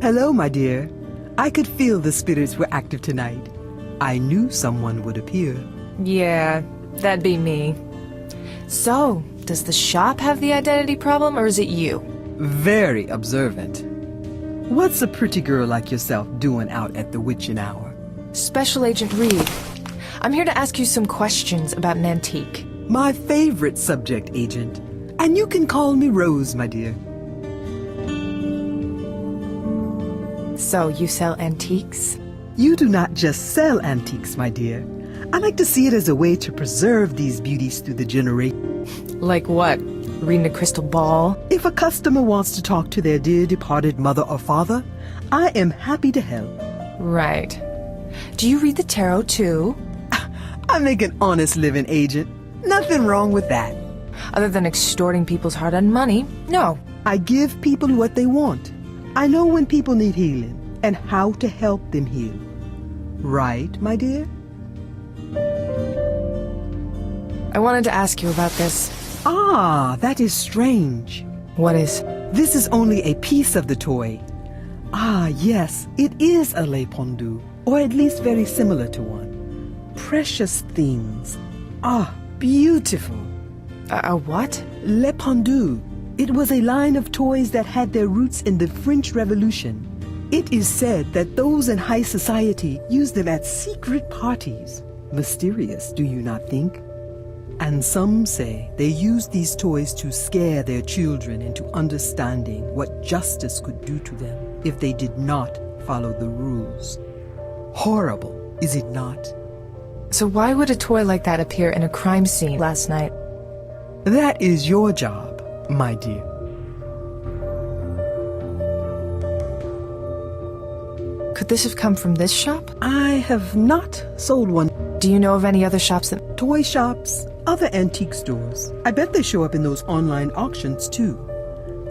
Hello, my dear. I could feel the spirits were active tonight. I knew someone would appear. Yeah, that'd be me. So, does the shop have the identity problem, or is it you? Very observant. What's a pretty girl like yourself doing out at the witching hour? Special Agent Reed. I'm here to ask you some questions about an antique. My favorite subject, Agent. And you can call me Rose, my dear. So, you sell antiques? You do not just sell antiques, my dear. I like to see it as a way to preserve these beauties through the generations. Like what? Reading a crystal ball? If a customer wants to talk to their dear departed mother or father, I am happy to help. Right. Do you read the tarot too? I make an honest living, Agent. Nothing wrong with that. Other than extorting people's hard-earned money, no. I give people what they want. I know when people need healing and how to help them heal. Right, my dear? I wanted to ask you about this. Ah, that is strange. What is? This is only a piece of the toy. Ah, yes, it is a lei pendu, or at least very similar to one. Precious things. Ah, beautiful. A what? Le pendu. It was a line of toys that had their roots in the French Revolution. It is said that those in high society used them at secret parties. Mysterious, do you not think? And some say they used these toys to scare their children into understanding what justice could do to them if they did not follow the rules. Horrible, is it not? So why would a toy like that appear in a crime scene last night? That is your job, my dear. Could this have come from this shop? I have not sold one. Do you know of any other shops that... Toy shops, other antique stores. I bet they show up in those online auctions too.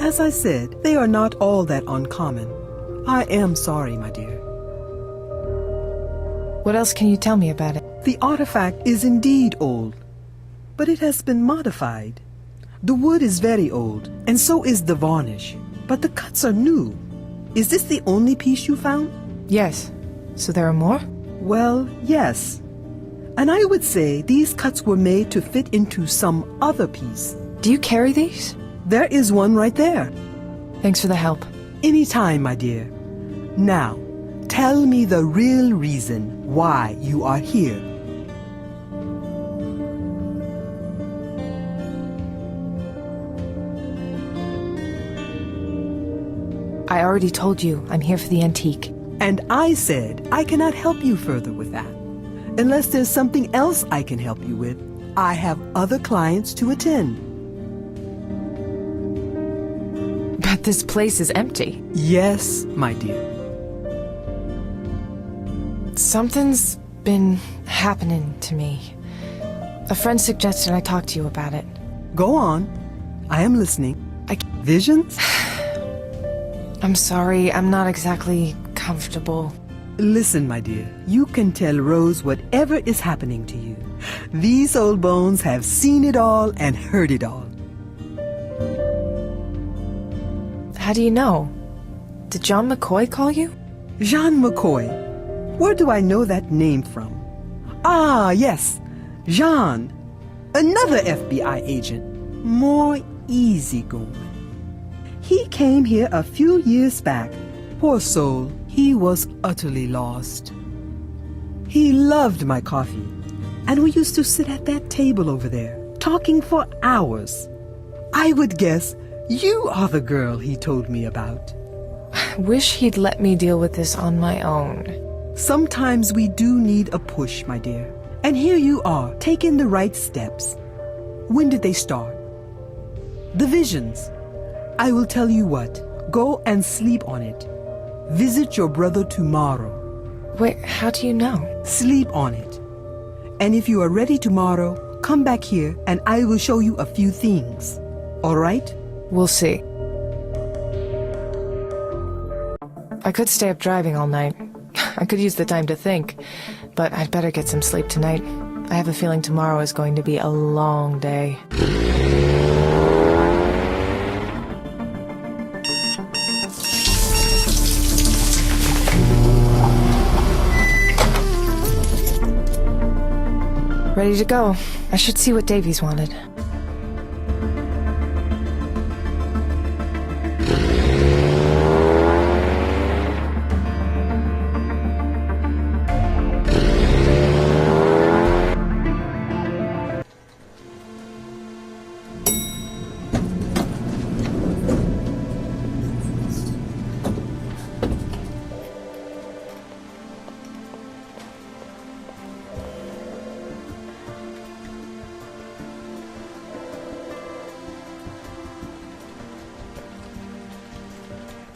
As I said, they are not all that uncommon. I am sorry, my dear. What else can you tell me about it? The artifact is indeed old, but it has been modified. The wood is very old, and so is the varnish, but the cuts are new. Is this the only piece you found? Yes. So there are more? Well, yes. And I would say these cuts were made to fit into some other piece. Do you carry these? There is one right there. Thanks for the help. Anytime, my dear. Now, tell me the real reason why you are here. I already told you I'm here for the antique. And I said I cannot help you further with that. Unless there's something else I can help you with, I have other clients to attend. But this place is empty. Yes, my dear. Something's been happening to me. A friend suggested I talk to you about it. Go on. I am listening. Visions? I'm sorry, I'm not exactly comfortable. Listen, my dear, you can tell Rose whatever is happening to you. These old bones have seen it all and heard it all. How do you know? Did John McCoy call you? Jean McCoy. Where do I know that name from? Ah, yes, Jean. Another FBI agent. More easygoing. He came here a few years back. Poor soul, he was utterly lost. He loved my coffee, and we used to sit at that table over there, talking for hours. I would guess you are the girl he told me about. Wish he'd let me deal with this on my own. Sometimes we do need a push, my dear. And here you are, taking the right steps. When did they start? The visions. I will tell you what. Go and sleep on it. Visit your brother tomorrow. Wait, how do you know? Sleep on it. And if you are ready tomorrow, come back here and I will show you a few things. All right? We'll see. I could stay up driving all night. I could use the time to think, but I'd better get some sleep tonight. I have a feeling tomorrow is going to be a long day. Ready to go. I should see what Davies wanted.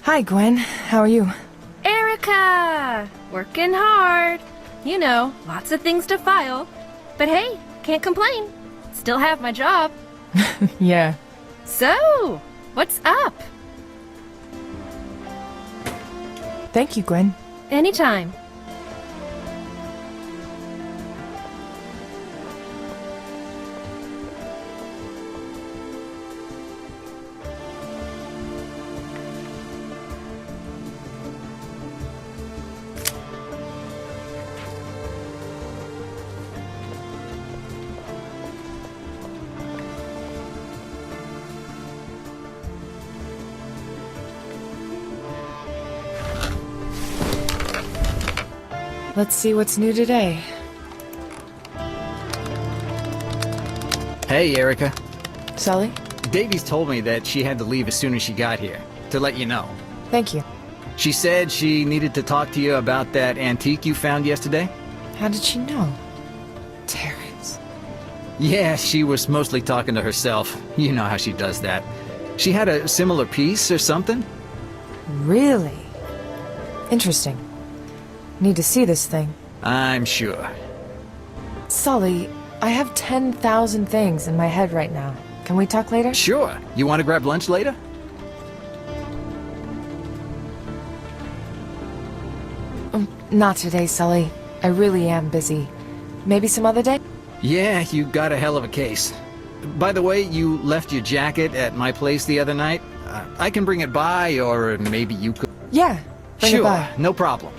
Hi, Gwen. How are you? Erica! Working hard. You know, lots of things to file. But hey, can't complain. Still have my job. Yeah. So, what's up? Thank you, Gwen. Anytime. Let's see what's new today. Hey, Erica. Sully? Davies told me that she had to leave as soon as she got here, to let you know. Thank you. She said she needed to talk to you about that antique you found yesterday. How did she know? Terrence. Yeah, she was mostly talking to herself. You know how she does that. She had a similar piece or something? Really? Interesting. Need to see this thing. I'm sure. Sully, I have 10,000 things in my head right now. Can we talk later? Sure. You want to grab lunch later? Not today, Sully. I really am busy. Maybe some other day? Yeah, you got a hell of a case. By the way, you left your jacket at my place the other night. I can bring it by, or maybe you could... Yeah, bring it by. Sure, no problem.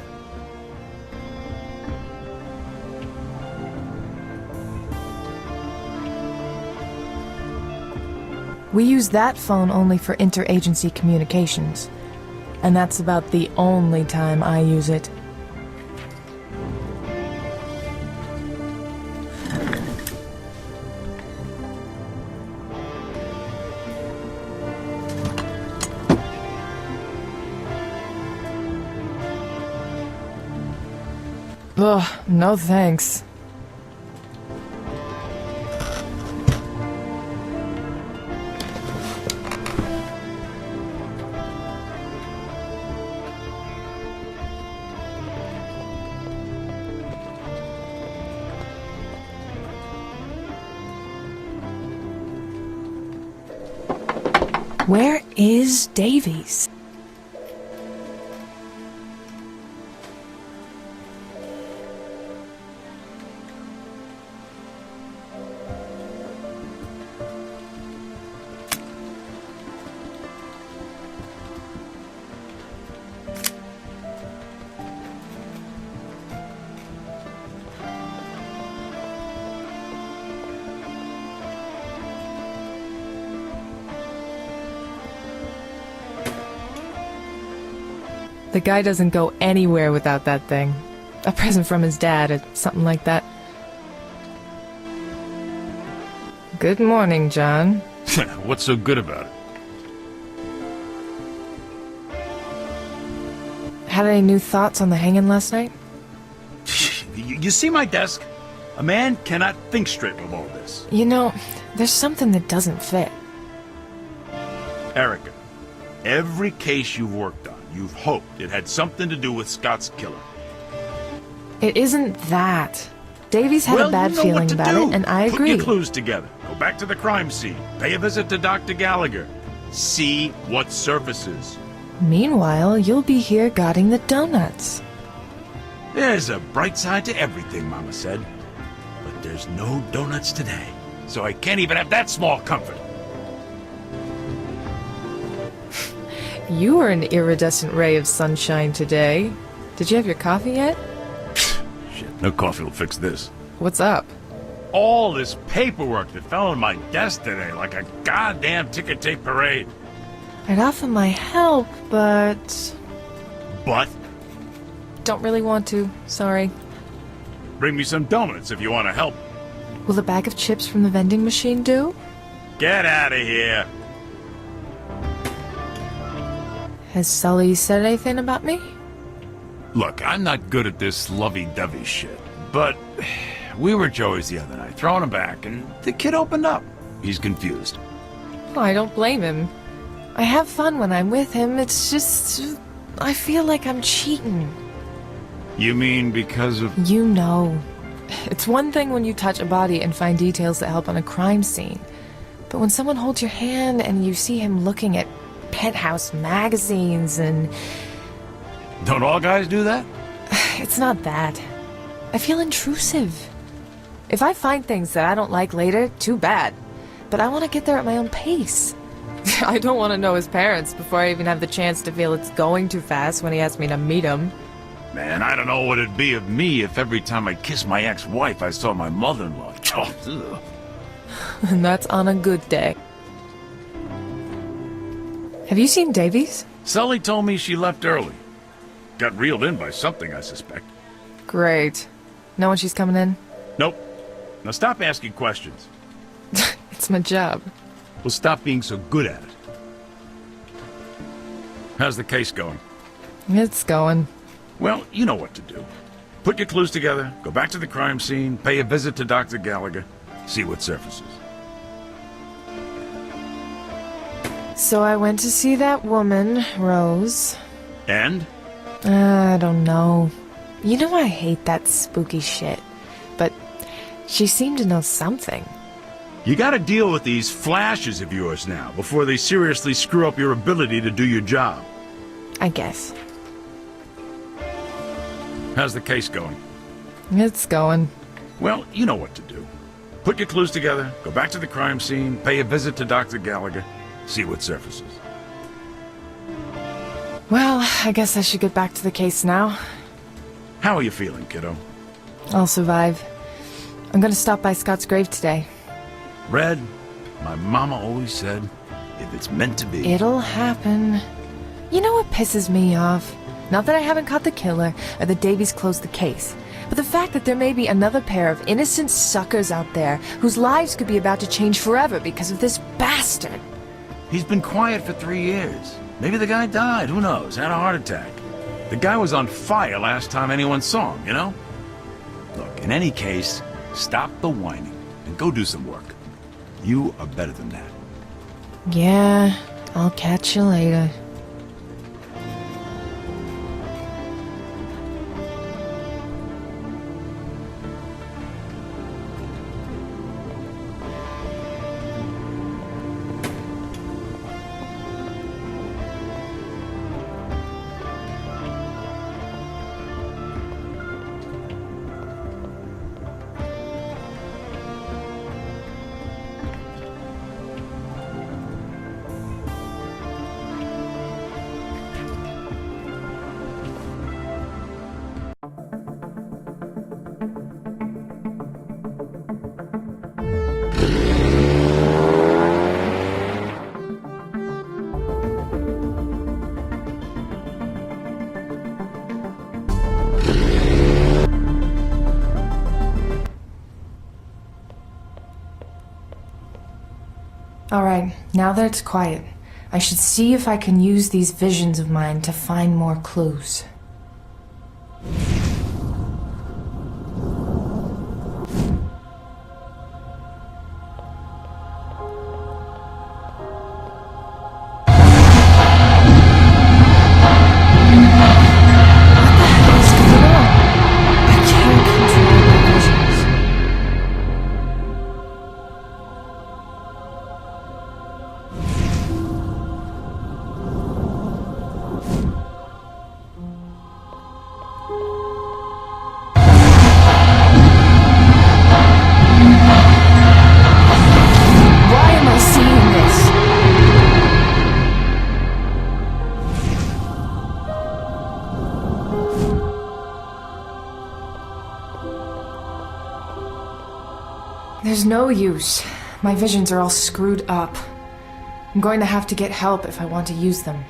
We use that phone only for interagency communications. And that's about the only time I use it. Ugh, no thanks. Where is Davies? The guy doesn't go anywhere without that thing. A present from his dad or something like that. Good morning, John. What's so good about it? Had any new thoughts on the hanging last night? You see my desk? A man cannot think straight with all this. You know, there's something that doesn't fit. Erica, every case you've worked on, you've hoped it had something to do with Scott's killer. It isn't that. Davies had a bad feeling about it, and I agree. Put your clues together. Go back to the crime scene. Pay a visit to Dr. Gallagher. See what surfaces. Meanwhile, you'll be here guarding the donuts. There's a bright side to everything, Mama said. But there's no donuts today, so I can't even have that small comfort. You were an iridescent ray of sunshine today. Did you have your coffee yet? Shit, no coffee will fix this. What's up? all this paperwork that fell on my desk today like a goddamn ticker tape parade. I'd offer my help, but But don't really want to. Sorry. bring me some donuts if you want to help. Will a bag of chips from the vending machine do? Get out of here. Has Sully said anything about me? Look, I'm not good at this lovey-dovey shit, but we were at Joey's the other night, throwing him back, and the kid opened up. He's confused. Well, I don't blame him. I have fun when I'm with him. It's just, I feel like I'm cheating. You mean because of... You know. It's one thing when you touch a body and find details that help on a crime scene. But when someone holds your hand and you see him looking at penthouse magazines and... Don't all guys do that? It's not that. I feel intrusive. If I find things that I don't like later, too bad. But I want to get there at my own pace. I don't want to know his parents before I even have the chance to feel it's going too fast when he asks me to meet him. Man, I don't know what it'd be of me if every time I kissed my ex-wife I saw my mother-in-law. Ugh. And that's on a good day. Have you seen Davies? Sully told me she left early. Got reeled in by something, I suspect. Great. Know when she's coming in? Nope. Now stop asking questions. It's my job. We'll stop being so good at it. How's the case going? It's going. Well, you know what to do. Put your clues together, go back to the crime scene, pay a visit to Dr. Gallagher, see what surfaces. So I went to see that woman, Rose. And? I don't know. You know I hate that spooky shit. But she seemed to know something. You gotta deal with these flashes of yours now, before they seriously screw up your ability to do your job. I guess. How's the case going? It's going. Well, you know what to do. Put your clues together, go back to the crime scene, pay a visit to Dr. Gallagher, see what surfaces. Well, I guess I should get back to the case now. How are you feeling, kiddo? I'll survive. I'm gonna stop by Scott's grave today. Red, my mama always said, if it's meant to be... It'll happen. You know what pisses me off? Not that I haven't caught the killer, or that Davies closed the case, but the fact that there may be another pair of innocent suckers out there whose lives could be about to change forever because of this bastard. He's been quiet for 3 years. Maybe the guy died, who knows, had a heart attack. The guy was on fire last time anyone saw him, you know? Look, in any case, stop the whining and go do some work. You are better than that. Yeah, I'll catch you later. Alright, now that it's quiet, I should see if I can use these visions of mine to find more clues. There's no use. My visions are all screwed up. I'm going to have to get help if I want to use them.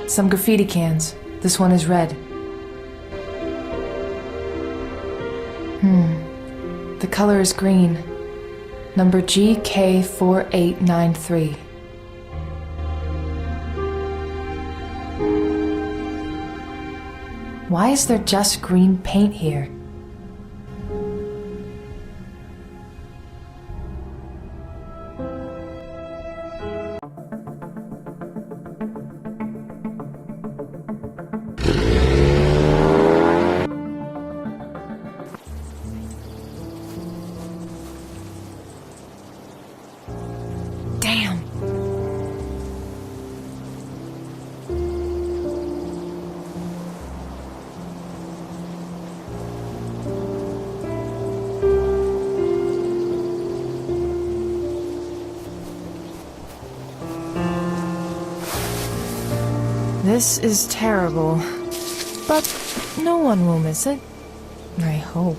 Some graffiti cans. This one is red. The color is green. Number GK4893. Why is there just green paint here? Damn. This is terrible, but no one will miss it. I hope.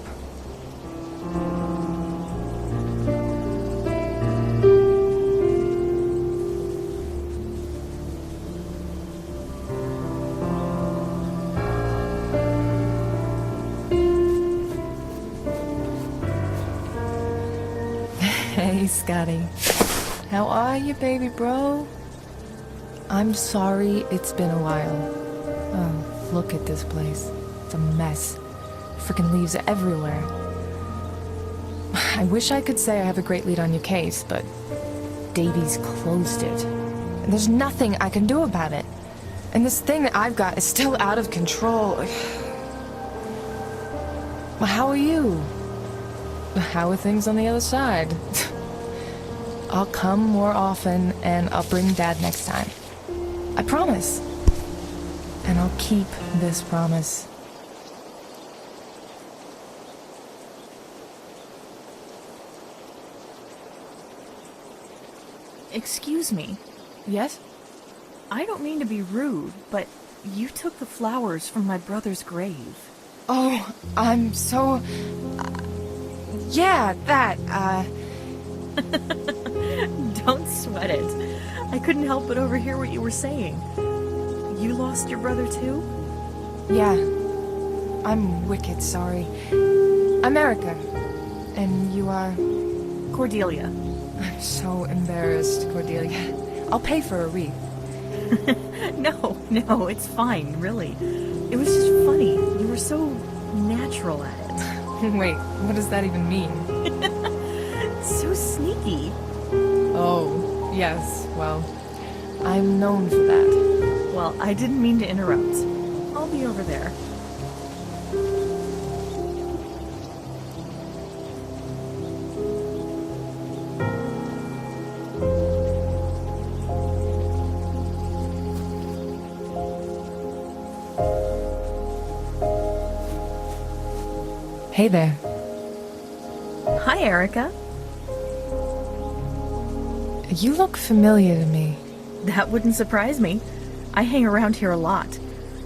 Hey, Scotty. How are you, baby bro? I'm sorry it's been a while. Oh, look at this place. It's a mess. Freaking leaves everywhere. I wish I could say I have a great lead on your case, but Davies closed it. And there's nothing I can do about it. And this thing that I've got is still out of control. Well, how are you? How are things on the other side? I'll come more often, and I'll bring Dad next time. I promise. And I'll keep this promise. Excuse me. Yes? I don't mean to be rude, but you took the flowers from my brother's grave. Oh, I'm so... yeah, that, Don't sweat it. I couldn't help but overhear what you were saying. You lost your brother too? yeah. I'm wicked sorry. I'm Erica. And you are... Cordelia. I'm so embarrassed, Cordelia. I'll pay for a wreath. No, it's fine, really. It was just funny. You were so natural at it. Wait, what does that even mean? So sneaky. Oh, yes, well, I'm known for that. Well, I didn't mean to interrupt. I'll be over there. Hey there. Hi, Erica. You look familiar to me. That wouldn't surprise me. I hang around here a lot.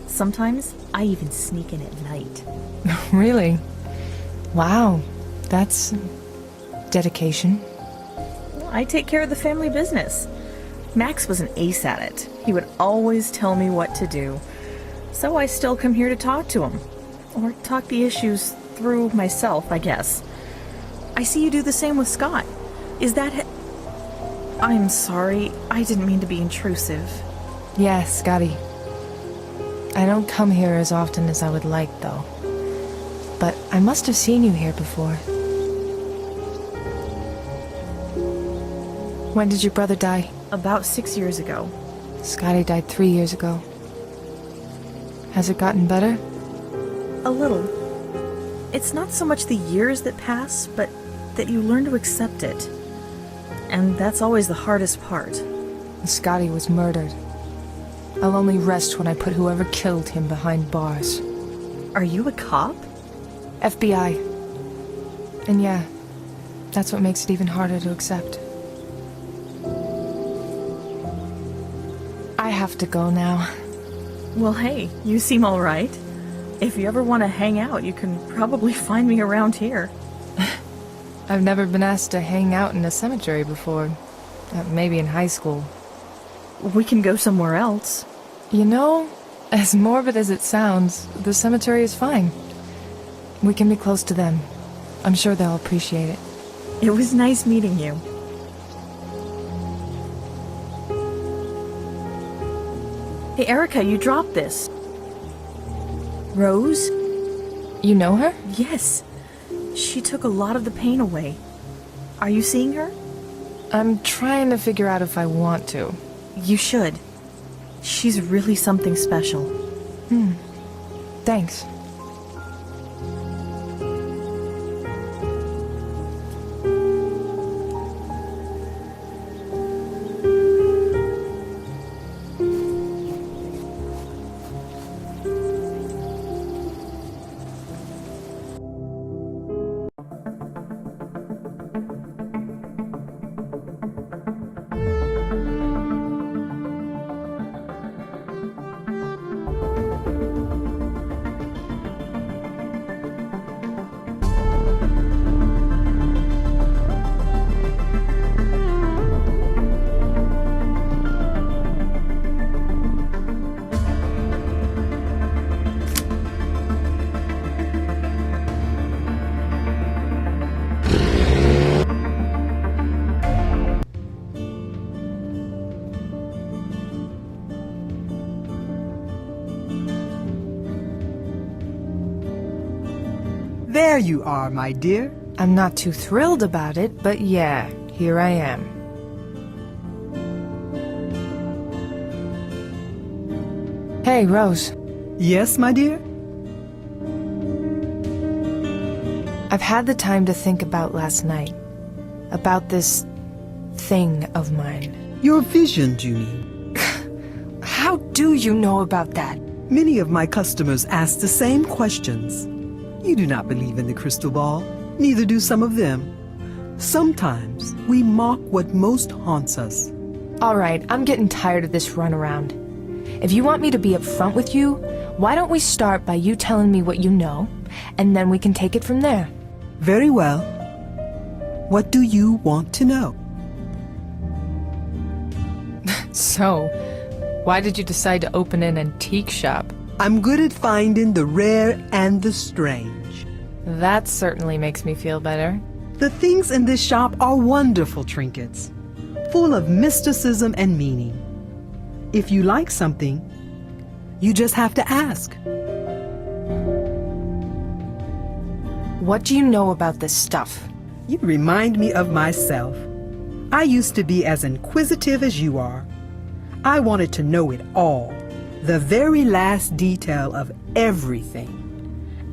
Sometimes I even sneak in at night. Really? Wow, that's dedication. I take care of the family business. Max was an ace at it. He would always tell me what to do. So I still come here to talk to him. Or talk the issues through myself, I guess. I see you do the same with Scott. Is that... I'm sorry. I didn't mean to be intrusive. Yeah, Scotty. I don't come here as often as I would like, though. But I must have seen you here before. When did your brother die? About 6 years ago. Scotty died 3 years ago. Has it gotten better? A little. It's not so much the years that pass, but that you learn to accept it. And that's always the hardest part. Scotty was murdered. I'll only rest when I put whoever killed him behind bars. Are you a cop? FBI. And yeah, that's what makes it even harder to accept. I have to go now. Well, hey, you seem all right. If you ever want to hang out, you can probably find me around here. I've never been asked to hang out in a cemetery before. Maybe in high school. We can go somewhere else. You know, as morbid as it sounds, the cemetery is fine. We can be close to them. I'm sure they'll appreciate it. It was nice meeting you. Hey, Erica, you dropped this. Rose? You know her? Yes. She took a lot of the pain away. Are you seeing her? I'm trying to figure out if I want to. You should. She's really something special. Thanks. There you are, my dear. I'm not too thrilled about it, but yeah, here I am. Hey, Rose. Yes, my dear? I've had the time to think about last night. About this thing of mine. Your vision, Junie. How do you know about that? Many of my customers ask the same questions. You do not believe in the crystal ball, neither do some of them. Sometimes we mock what most haunts us. All right, I'm getting tired of this runaround. If you want me to be upfront with you, why don't we start by you telling me what you know, and then we can take it from there. Very well. What do you want to know? So, why did you decide to open an antique shop? I'm good at finding the rare and the strange. That certainly makes me feel better. The things in this shop are wonderful trinkets, full of mysticism and meaning. If you like something, you just have to ask. What do you know about this stuff? You remind me of myself. I used to be as inquisitive as you are. I wanted to know it all, the very last detail of everything.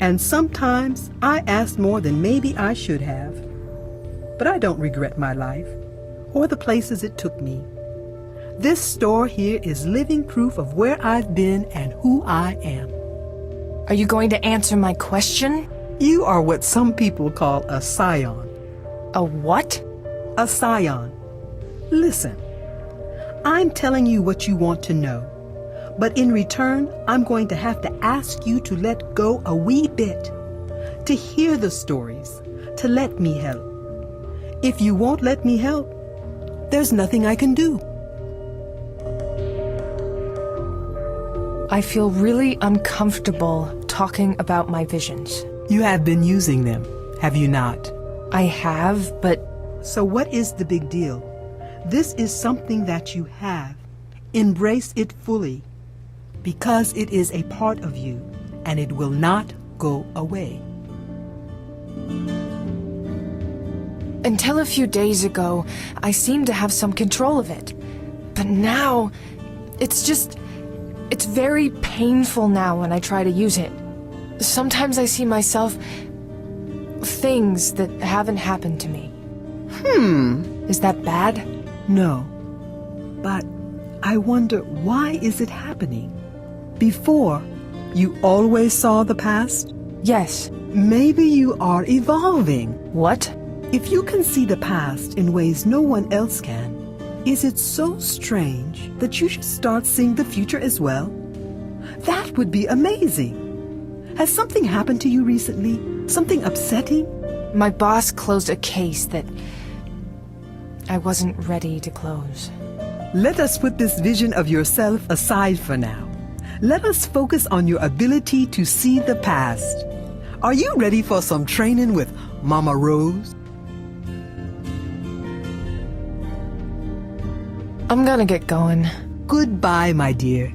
And sometimes I asked more than maybe I should have. But I don't regret my life or the places it took me. This store here is living proof of where I've been and who I am. Are you going to answer my question? You are what some people call a scion. A what? A scion. Listen, I'm telling you what you want to know. But in return, I'm going to have to ask you to let go a wee bit, to hear the stories, to let me help. If you won't let me help, there's nothing I can do. I feel really uncomfortable talking about my visions. You have been using them, have you not? I have, but So what is the big deal? This is something that you have. Embrace it fully, because it is a part of you, and it will not go away. until a few days ago, I seemed to have some control of it. But now, it's very painful now when I try to use it. Sometimes I see myself things that haven't happened to me. Is that bad? No. But I wonder, why is it happening? Before, you always saw the past? Yes. Maybe you are evolving. What? If you can see the past in ways no one else can, Is it so strange that you should start seeing the future as well? That would be amazing. Has something happened to you recently? Something upsetting? My boss closed a case that I wasn't ready to close. Let us put this vision of yourself aside for now. Let us focus on your ability to see the past. Are you ready for some training with Mama Rose? I'm gonna get going. Goodbye, my dear.